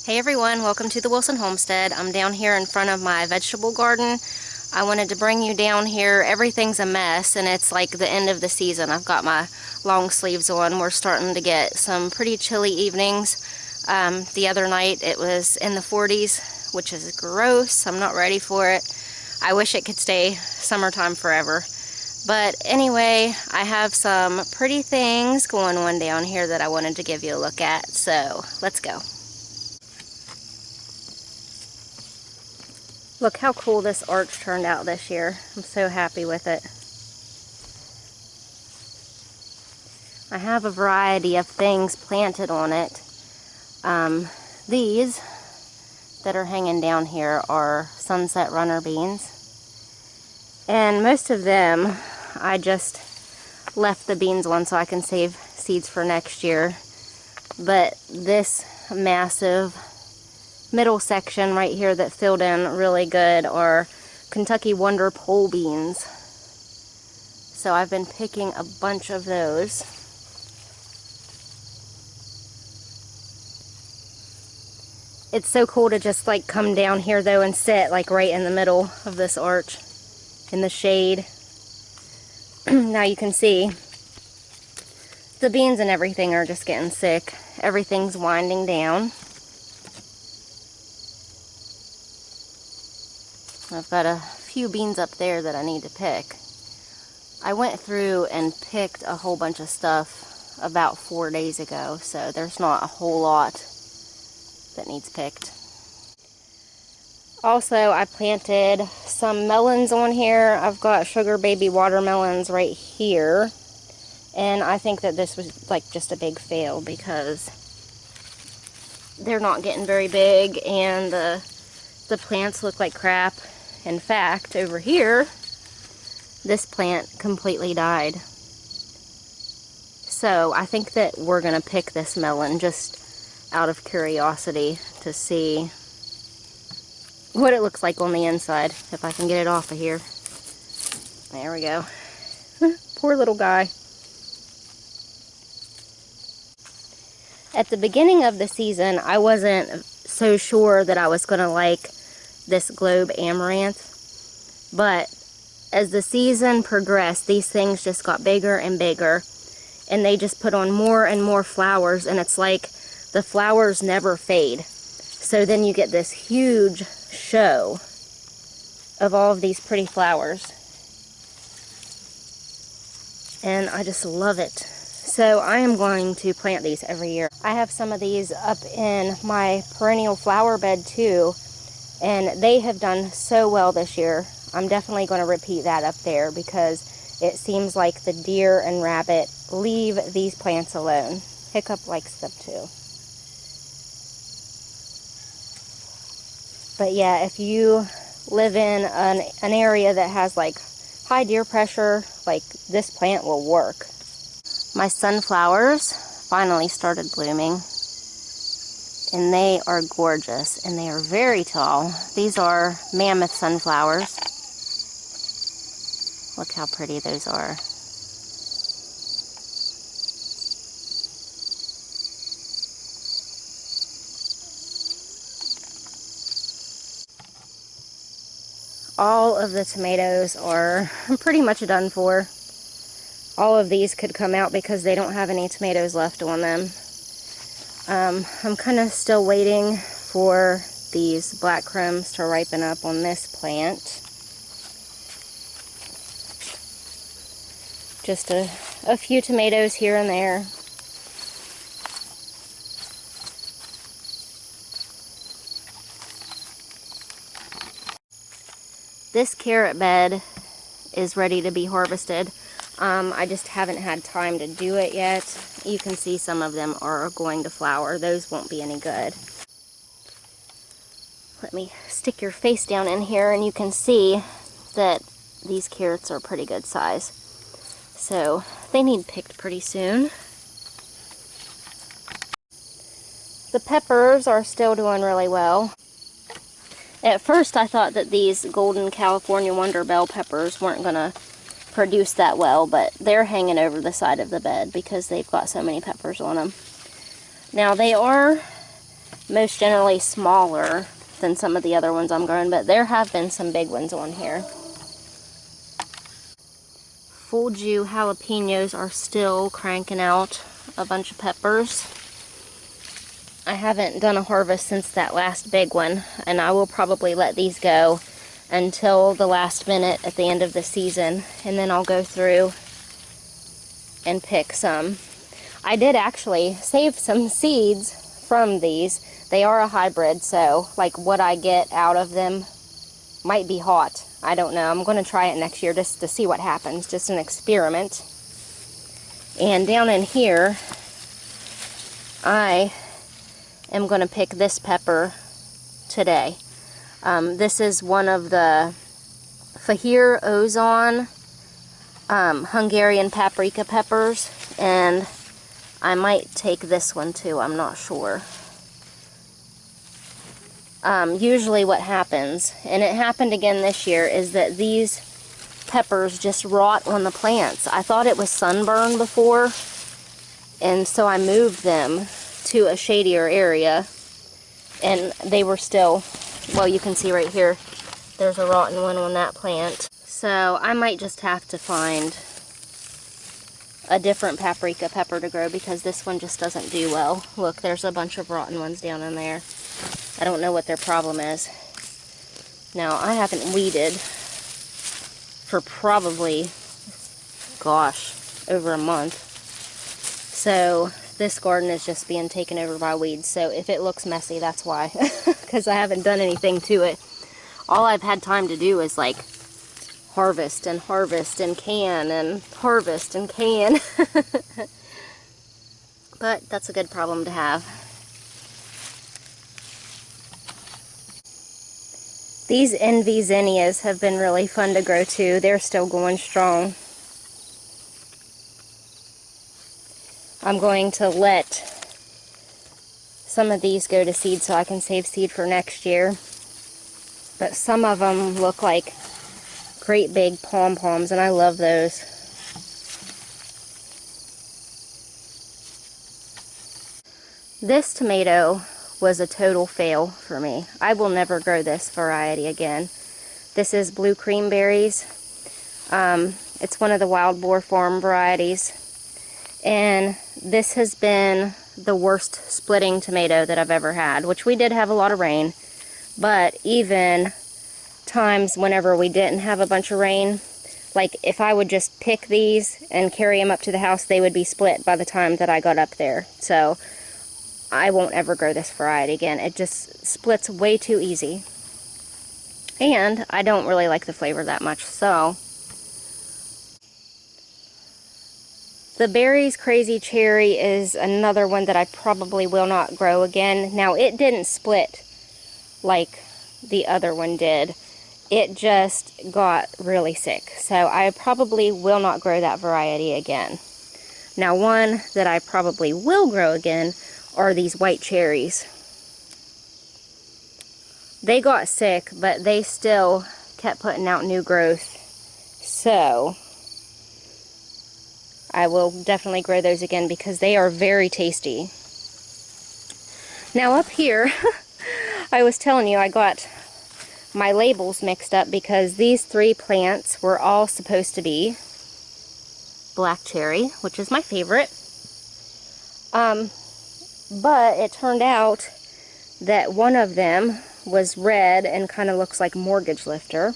Hey everyone, welcome to the Wilson Homestead. I'm down here in front of my vegetable garden. I wanted to bring you down here. Everything's a mess and it's like the end of the season. I've got my long sleeves on. We're starting to get some pretty chilly evenings. The other night it was in the 40s, which is gross. I'm not ready for it. I wish it could stay summertime forever. But anyway, I have some pretty things going on down here that I wanted to give you a look at. So let's go. Look how cool this arch turned out this year. I'm so happy with it. I have a variety of things planted on it. These that are hanging down here are sunset runner beans. And most of them, I just left the beans on so I can save seeds for next year. But this massive middle section right here that filled in really good are Kentucky Wonder pole beans. So I've been picking a bunch of those. It's so cool to just like come down here though and sit like right in the middle of this arch in the shade. Now you can see the beans and everything are just getting sick. Everything's winding down. I've got a few beans up there that I need to pick. I went through and picked a whole bunch of stuff about 4 days ago, so there's not a whole lot that needs picked. Also, I planted some melons on here. I've got sugar baby watermelons right here, and I think that this was like just a big fail because they're not getting very big and the plants look like crap. In fact, over here, this plant completely died. So I think that we're going to pick this melon just out of curiosity to see what it looks like on the inside, if I can get it off of here. There we go. Poor little guy. At the beginning of the season, I wasn't so sure that I was going to like this globe amaranth, but as the season progressed, these things just got bigger and bigger, and they just put on more and more flowers, and it's like the flowers never fade. So then you get this huge show of all of these pretty flowers, and I just love it. So I am going to plant these every year. I have some of these up in my perennial flower bed too, and they have done so well this year. I'm definitely going to repeat that up there because it seems like the deer and rabbit leave these plants alone. Hiccup likes them too. But yeah, if you live in an area that has like high deer pressure, like this plant will work. My sunflowers finally started blooming. And they are gorgeous, and they are very tall. These are mammoth sunflowers. Look how pretty those are. All of the tomatoes are pretty much done for. All of these could come out because they don't have any tomatoes left on them. I'm kind of still waiting for these black crumbs to ripen up on this plant. Just a few tomatoes here and there. This carrot bed is ready to be harvested. I just haven't had time to do it yet. You can see some of them are going to flower. Those won't be any good. Let me stick your face down in here and you can see that these carrots are pretty good size. So they need picked pretty soon. The peppers are still doing really well. At first I thought that these golden California Wonder bell peppers weren't going to produce that well, but they're hanging over the side of the bed because they've got so many peppers on them. Now they are most generally smaller than some of the other ones I'm growing, but there have been some big ones on here. Fooled you, jalapenos are still cranking out a bunch of peppers. I haven't done a harvest since that last big one, and I will probably let these go until the last minute at the end of the season, and then I'll go through and pick some. I did actually save some seeds from these. They are a hybrid, so like what I get out of them might be hot. I don't know. I'm going to try it next year just to see what happens. Just an experiment. And down in here, I am going to pick this pepper today. This is one of the Fahir Ozon Hungarian paprika peppers, and I might take this one too. I'm not sure. Usually what happens, and it happened again this year, is that these peppers just rot on the plants. I thought it was sunburn before, and so I moved them to a shadier area, and they were still, well, you can see right here, there's a rotten one on that plant. So I might just have to find a different paprika pepper to grow, because this one just doesn't do well. Look, there's a bunch of rotten ones down in there. I don't know what their problem is. Now, I haven't weeded for probably, gosh, over a month. So this garden is just being taken over by weeds. So if it looks messy, that's why. Because I haven't done anything to it. All I've had time to do is like harvest and can and harvest and can. But that's a good problem to have. These envy zinnias have been really fun to grow too. They're still going strong. I'm going to let some of these go to seed so I can save seed for next year. But some of them look like great big pom-poms, and I love those. This tomato was a total fail for me. I will never grow this variety again. This is blue cream berries. It's one of the Wild Boar Farm varieties. And this has been the worst splitting tomato that I've ever had, which we did have a lot of rain. But even times whenever we didn't have a bunch of rain, like if I would just pick these and carry them up to the house, they would be split by the time that I got up there. So I won't ever grow this variety again. It just splits way too easy. And I don't really like the flavor that much, so. The Berries Crazy Cherry is another one that I probably will not grow again. Now, it didn't split like the other one did. It just got really sick. So I probably will not grow that variety again. Now, one that I probably will grow again are these white cherries. They got sick, but they still kept putting out new growth. So I will definitely grow those again because they are very tasty. Now up here, I was telling you I got my labels mixed up because these three plants were all supposed to be black cherry, which is my favorite. But it turned out that one of them was red and kind of looks like mortgage lifter.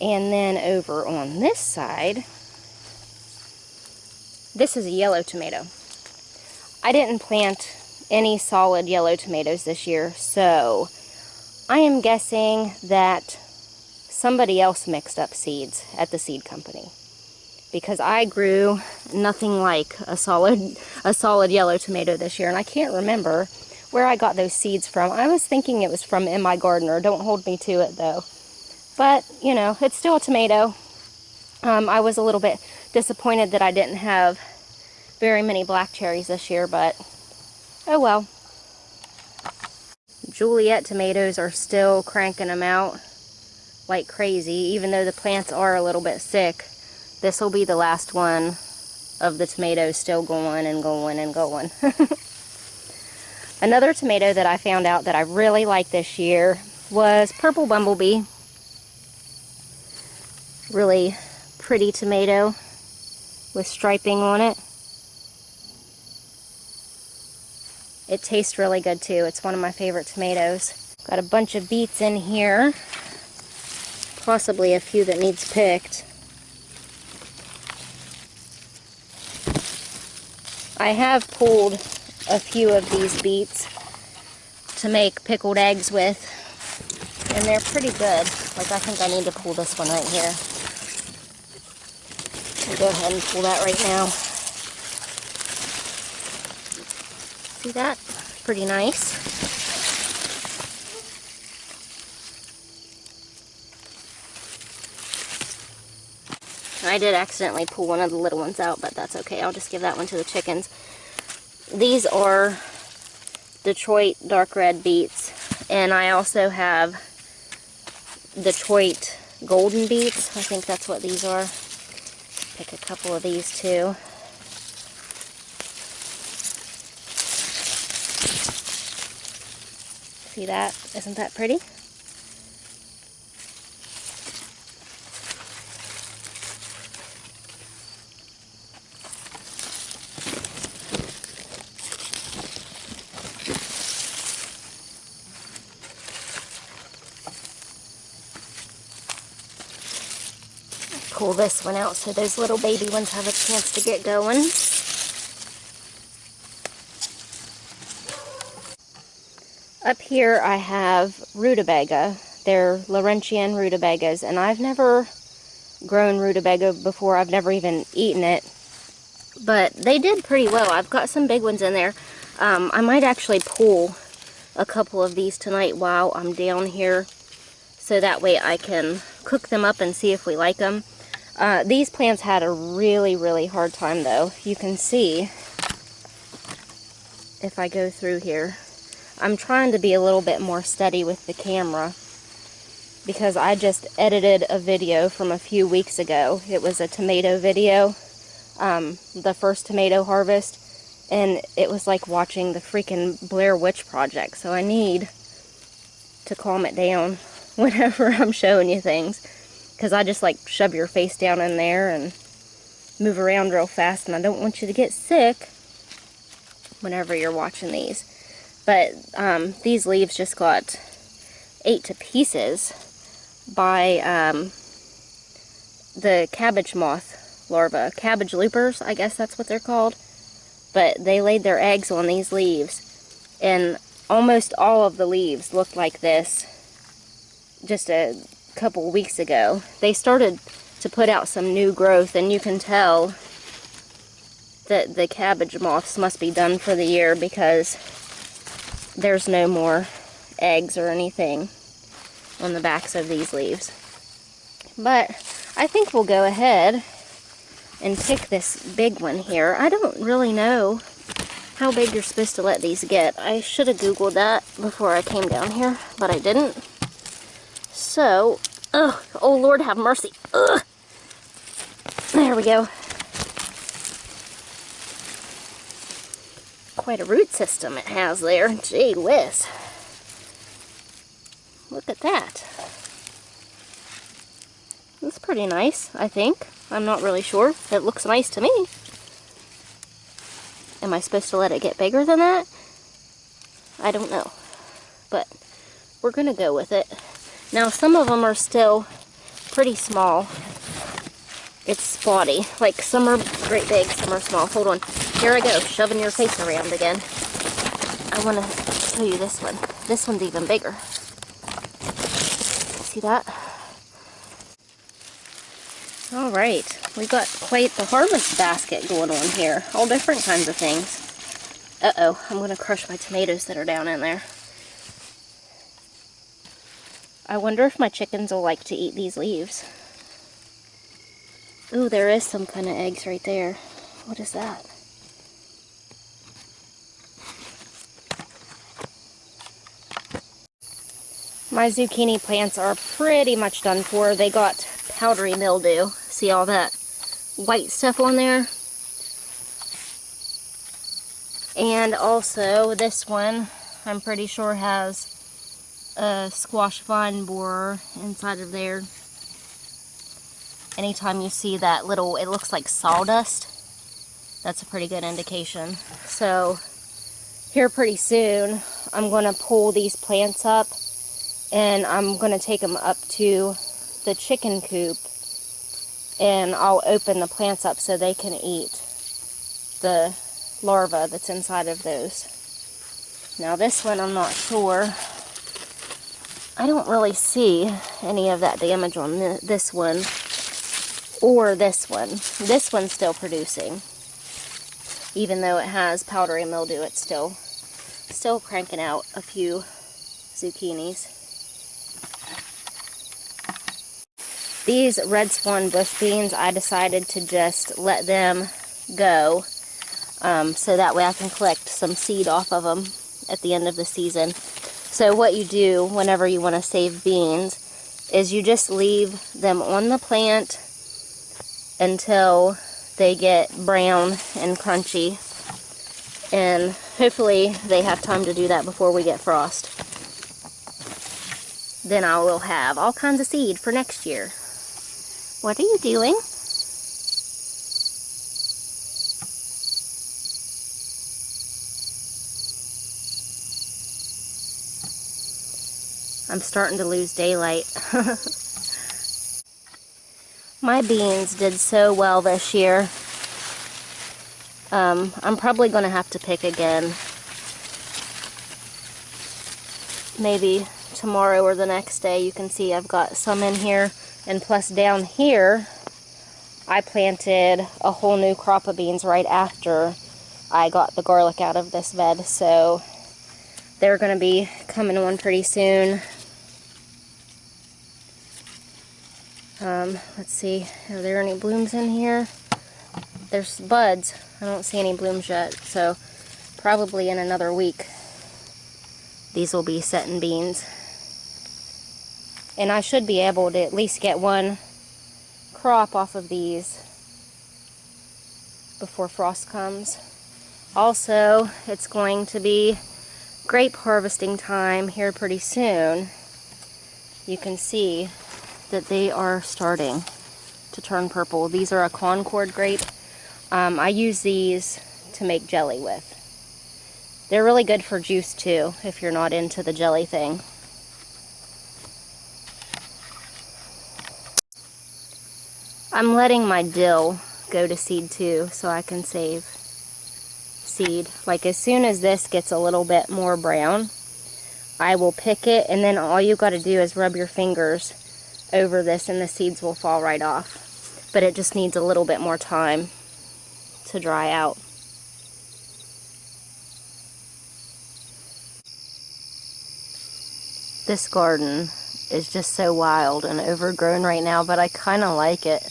And then over on this side, this is a yellow tomato. I didn't plant any solid yellow tomatoes this year, so I am guessing that somebody else mixed up seeds at the seed company. Because I grew nothing like a solid yellow tomato this year, and I can't remember where I got those seeds from. I was thinking it was from In My Gardener. Don't hold me to it though. But, you know, it's still a tomato. I was a little bit disappointed that I didn't have very many black cherries this year, but oh well. Juliet tomatoes are still cranking them out like crazy, even though the plants are a little bit sick. This will be the last one of the tomatoes still going and going and going. Another tomato that I found out that I really like this year was Purple Bumblebee. Really pretty tomato with striping on it. It tastes really good too. It's one of my favorite tomatoes. Got a bunch of beets in here. Possibly a few that needs picked. I have pulled a few of these beets to make pickled eggs with, and they're pretty good. Like, I think I need to pull this one right here. I'll go ahead and pull that right now. See that? Pretty nice. I did accidentally pull one of the little ones out, but that's okay. I'll just give that one to the chickens. These are Detroit dark red beets, and I also have Detroit golden beets. I think that's what these are. Pick a couple of these too. See that? Isn't that pretty? Pull this one out so those little baby ones have a chance to get going. Up here I have rutabaga. They're Laurentian rutabagas, and I've never grown rutabaga before. I've never even eaten it, but they did pretty well. I've got some big ones in there. I might actually pull a couple of these tonight while I'm down here, so that way I can cook them up and see if we like them. These plants had a really hard time though. You can see if I go through here. I'm trying to be a little bit more steady with the camera because I just edited a video from a few weeks ago. It was a tomato video, the first tomato harvest, and it was like watching the freaking Blair Witch Project, so I need to calm it down whenever I'm showing you things, because I just like shove your face down in there and move around real fast, and I don't want you to get sick whenever you're watching these. But these leaves just got ate to pieces by the cabbage moth larvae. Cabbage loopers, I guess that's what they're called. But they laid their eggs on these leaves, and almost all of the leaves looked like this just a couple weeks ago. They started to put out some new growth, and you can tell that the cabbage moths must be done for the year because there's no more eggs or anything on the backs of these leaves. But I think we'll go ahead and pick this big one here. I don't really know how big you're supposed to let these get. I should have Googled that before I came down here, but I didn't. So, oh Lord have mercy. Ugh. There we go. Quite a root system it has there. Gee whiz. Look at that. That's pretty nice, I think. I'm not really sure. It looks nice to me. Am I supposed to let it get bigger than that? I don't know. But we're going to go with it. Now, some of them are still pretty small. It's spotty. Like, some are great big, some are small. Hold on. Here I go, shoving your face around again. I want to show you this one. This one's even bigger. See that? Alright, we got quite the harvest basket going on here. All different kinds of things. Uh-oh, I'm going to crush my tomatoes that are down in there. I wonder if my chickens will like to eat these leaves. Ooh, there is some kind of eggs right there. What is that? My zucchini plants are pretty much done for. They got powdery mildew. See all that white stuff on there? And also this one, I'm pretty sure has a squash vine borer inside of there. Anytime you see that little, it looks like sawdust, that's a pretty good indication. So here pretty soon, I'm going to pull these plants up and I'm going to take them up to the chicken coop and I'll open the plants up so they can eat the larva that's inside of those. Now this one, I'm not sure. I don't really see any of that damage on this one or this one. This one's still producing. Even though it has powdery mildew, it's still cranking out a few zucchinis. These red swan bush beans, I decided to just let them go so that way I can collect some seed off of them at the end of the season. So what you do whenever you want to save beans is you just leave them on the plant until they get brown and crunchy, and hopefully they have time to do that before we get frost. Then I will have all kinds of seed for next year. What are you doing? I'm starting to lose daylight. My beans did so well this year. I'm probably going to have to pick again. Maybe tomorrow or the next day. You can see I've got some in here. And plus down here, I planted a whole new crop of beans right after I got the garlic out of this bed. So they're going to be coming on pretty soon. Let's see, are there any blooms in here? There's buds. I don't see any blooms yet, so probably in another week these will be setting beans. And I should be able to at least get one crop off of these before frost comes. Also, it's going to be grape harvesting time here pretty soon. You can see that they are starting to turn purple. These are a Concord grape. I use these to make jelly with. They're really good for juice too, if you're not into the jelly thing. I'm letting my dill go to seed too, so I can save seed. Like as soon as this gets a little bit more brown, I will pick it, and then all you got to do is rub your fingers over this and the seeds will fall right off. But it just needs a little bit more time to dry out. This garden is just so wild and overgrown right now, but I kind of like it.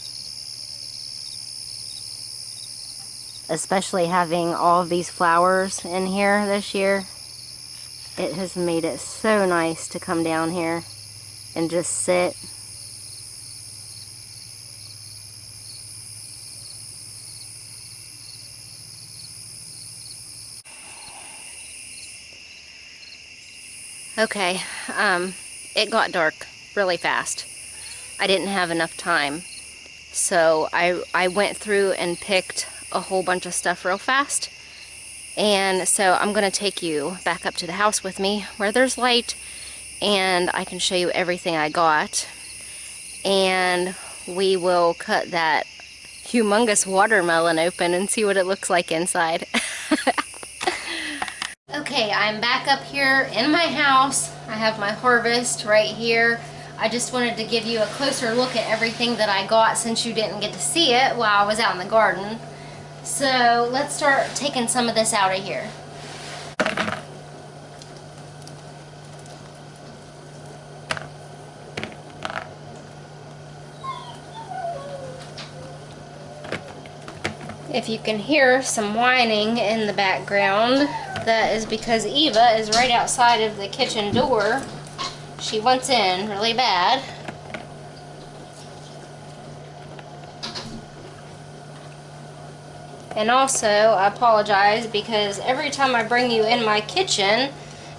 Especially having all of these flowers in here this year. It has made it so nice to come down here and just sit. Okay, it got dark really fast. I didn't have enough time. So I went through and picked a whole bunch of stuff real fast. And so I'm going to take you back up to the house with me where there's light, and I can show you everything I got. And we will cut that humongous watermelon open and see what it looks like inside. Okay, I'm back up here in my house. I have my harvest right here. I just wanted to give you a closer look at everything that I got since you didn't get to see it while I was out in the garden. So let's start taking some of this out of here. If you can hear some whining in the background, that is because Eva is right outside of the kitchen door. She wants in really bad. And also, I apologize because every time I bring you in my kitchen,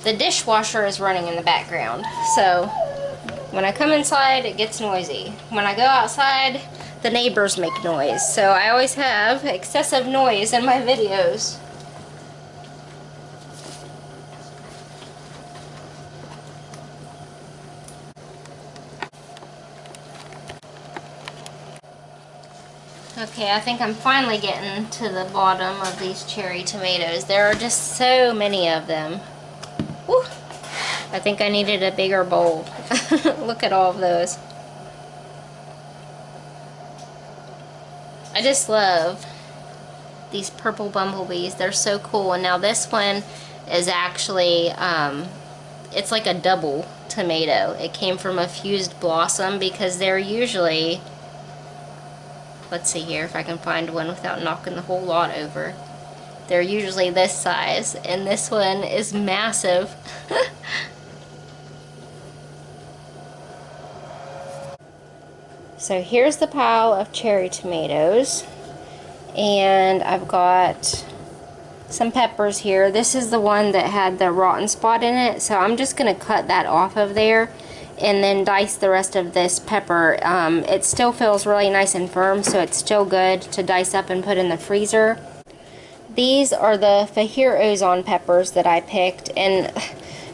the dishwasher is running in the background. So, when I come inside, it gets noisy. When I go outside, the neighbors make noise. So I always have excessive noise in my videos. Okay, I think I'm finally getting to the bottom of these cherry tomatoes. There are just so many of them. Woo! I think I needed a bigger bowl. Look at all of those. I just love these purple bumblebees. They're so cool. And now this one is actually, it's like a double tomato. It came from a fused blossom because they're usually, let's see here if I can find one without knocking the whole lot over. They're usually this size, and this one is massive. So here's the pile of cherry tomatoes, and I've got some peppers here. This is the one that had the rotten spot in it, so I'm just going to cut that off of there and then dice the rest of this pepper. It still feels really nice and firm, so it's still good to dice up and put in the freezer. These are the Fajir Ozon peppers that I picked, and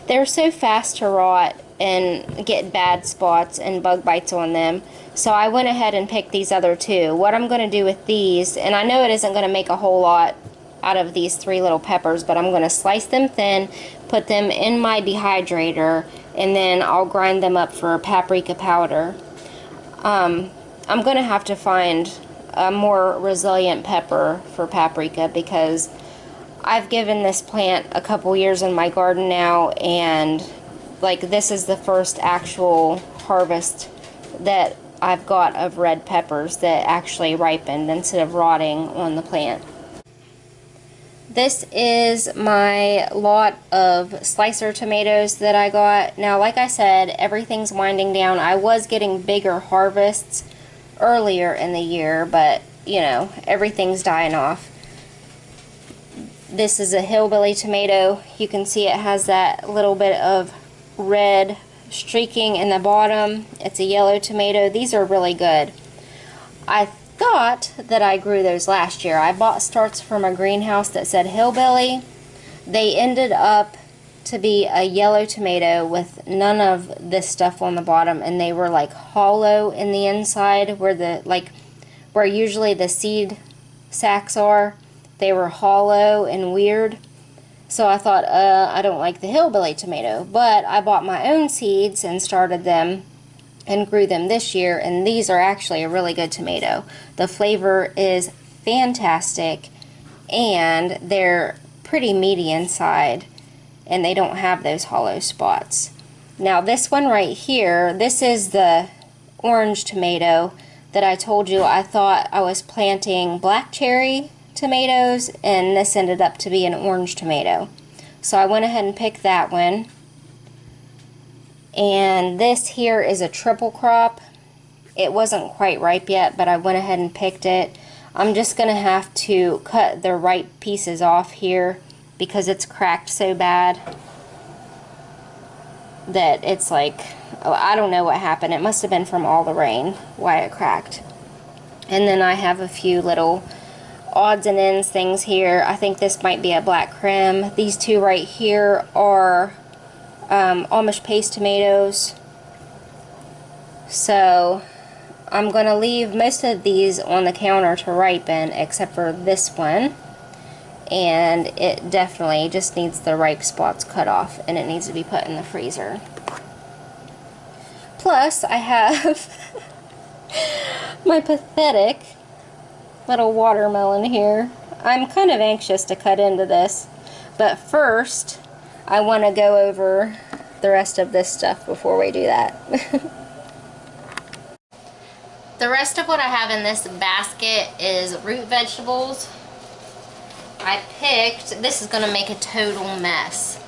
they're so fast to rot and get bad spots and bug bites on them. So I went ahead and picked these other two. What I'm going to do with these, and I know it isn't going to make a whole lot out of these 3 little peppers, but I'm going to slice them thin, put them in my dehydrator, and then I'll grind them up for paprika powder. I'm going to have to find a more resilient pepper for paprika because I've given this plant a couple years in my garden now, and like this is the first actual harvest that I've got of red peppers that actually ripened instead of rotting on the plant. This is my lot of slicer tomatoes that I got. Now, like I said, everything's winding down. I was getting bigger harvests earlier in the year, but you know, everything's dying off. This is a hillbilly tomato. You can see it has that little bit of red streaking in the bottom. It's a yellow tomato. These are really good. I thought that I grew those last year. I bought starts from a greenhouse that said hillbilly. They ended up to be a yellow tomato with none of this stuff on the bottom, and they were like hollow in the inside where usually the seed sacs are. They were hollow and weird. So I thought, I don't like the hillbilly tomato, but I bought my own seeds and started them and grew them this year, and these are actually a really good tomato. The flavor is fantastic, and they're pretty meaty inside, and they don't have those hollow spots. Now this one right here, this is the orange tomato that I told you I thought I was planting black cherry tomatoes, and this ended up to be an orange tomato. So I went ahead and picked that one. And this here is a triple crop. It wasn't quite ripe yet, but I went ahead and picked it. I'm just going to have to cut the ripe pieces off here because it's cracked so bad that it's like, oh, I don't know what happened. It must have been from all the rain why it cracked. And then I have a few little odds and ends things here. I think this might be a black creme. These two right here are Amish paste tomatoes. So I'm going to leave most of these on the counter to ripen except for this one, and it definitely just needs the ripe spots cut off, and it needs to be put in the freezer. Plus I have my pathetic little watermelon here. I'm kind of anxious to cut into this, but first I want to go over the rest of this stuff before we do that. The rest of what I have in this basket is root vegetables. I picked, this is going to make a total mess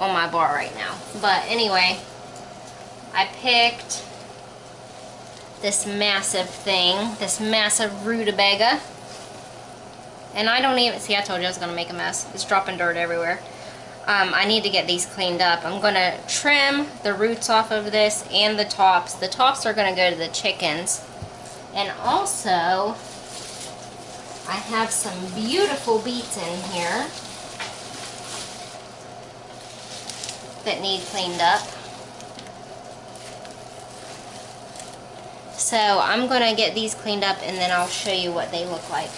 on my bar right now, but anyway, I picked this massive thing, this massive rutabaga. And I don't even, see, I told you I was going to make a mess. It's dropping dirt everywhere. I need to get these cleaned up. I'm going to trim the roots off of this and the tops. The tops are going to go to the chickens. And also, I have some beautiful beets in here that need cleaned up. So I'm going to get these cleaned up and then I'll show you what they look like.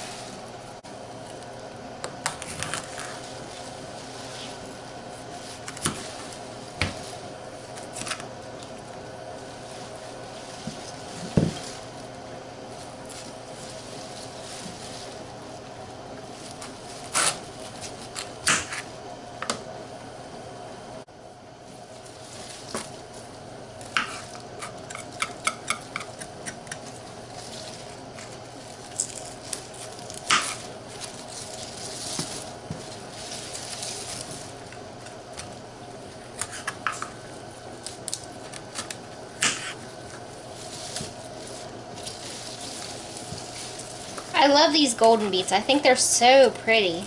I love these golden beets. I think they're so pretty.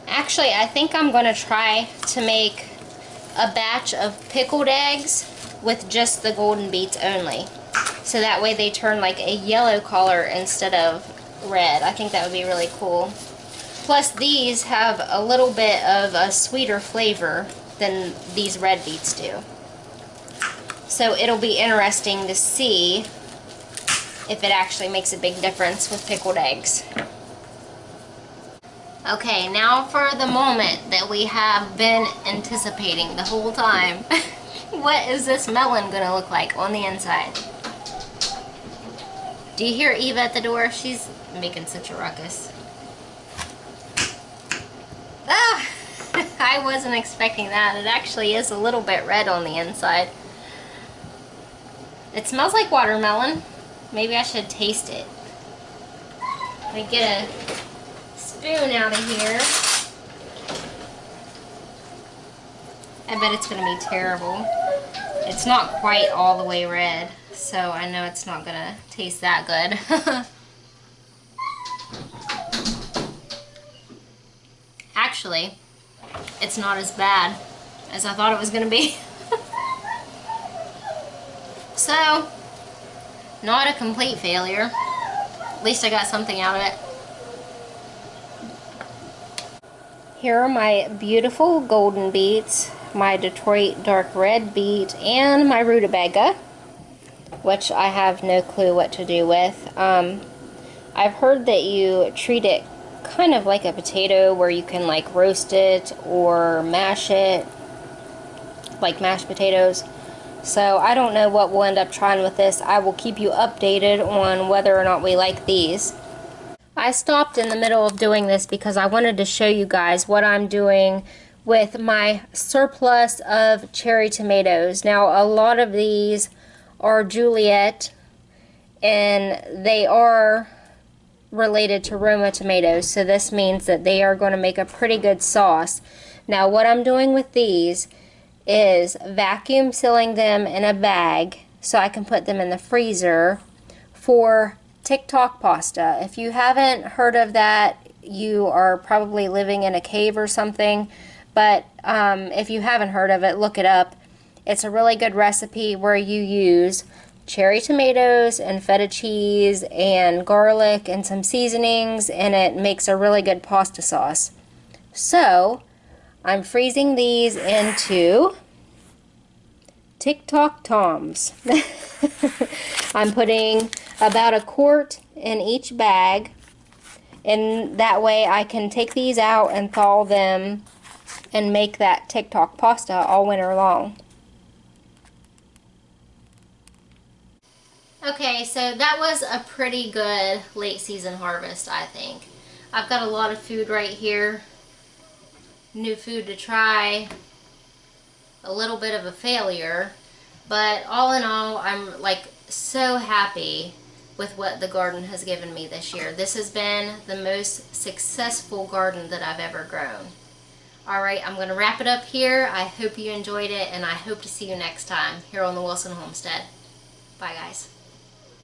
Actually, I think I'm going to try to make a batch of pickled eggs with just the golden beets only. So that way they turn like a yellow color instead of red. I think that would be really cool. Plus these have a little bit of a sweeter flavor than these red beets do. So it'll be interesting to see if it actually makes a big difference with pickled eggs. Okay, now for the moment that we have been anticipating the whole time. What is this melon gonna look like on the inside? Do you hear Eva at the door? She's making such a ruckus. Ah! I wasn't expecting that. It actually is a little bit red on the inside. It smells like watermelon. Maybe I should taste it. Let me get a spoon out of here. I bet it's going to be terrible. It's not quite all the way red, so I know it's not going to taste that good. Actually, it's not as bad as I thought it was going to be. So, not a complete failure. At least I got something out of it. Here are my beautiful golden beets, my Detroit dark red beet, and my rutabaga, which I have no clue what to do with. I've heard that you treat it kind of like a potato, where you can like roast it or mash it like mashed potatoes. So I don't know what we'll end up trying with this. I will keep you updated on whether or not we like these. I stopped in the middle of doing this because I wanted to show you guys what I'm doing with my surplus of cherry tomatoes. Now, a lot of these are Juliet, and they are related to Roma tomatoes, so this means that they are going to make a pretty good sauce. Now, what I'm doing with these is vacuum sealing them in a bag so I can put them in the freezer for TikTok pasta. If you haven't heard of that, you are probably living in a cave or something, but if you haven't heard of it, look it up. It's a really good recipe where you use cherry tomatoes and feta cheese and garlic and some seasonings, and it makes a really good pasta sauce. So I'm freezing these into TikTok Toms. I'm putting about a quart in each bag, and that way I can take these out and thaw them and make that TikTok pasta all winter long. Okay, so that was a pretty good late season harvest, I think. I've got a lot of food right here. New food to try. A little bit of a failure, but all in all, I'm like so happy with what the garden has given me this year. This has been the most successful garden that I've ever grown. Alright, I'm going to wrap it up here. I hope you enjoyed it, and I hope to see you next time here on the Wilson Homestead. Bye, guys.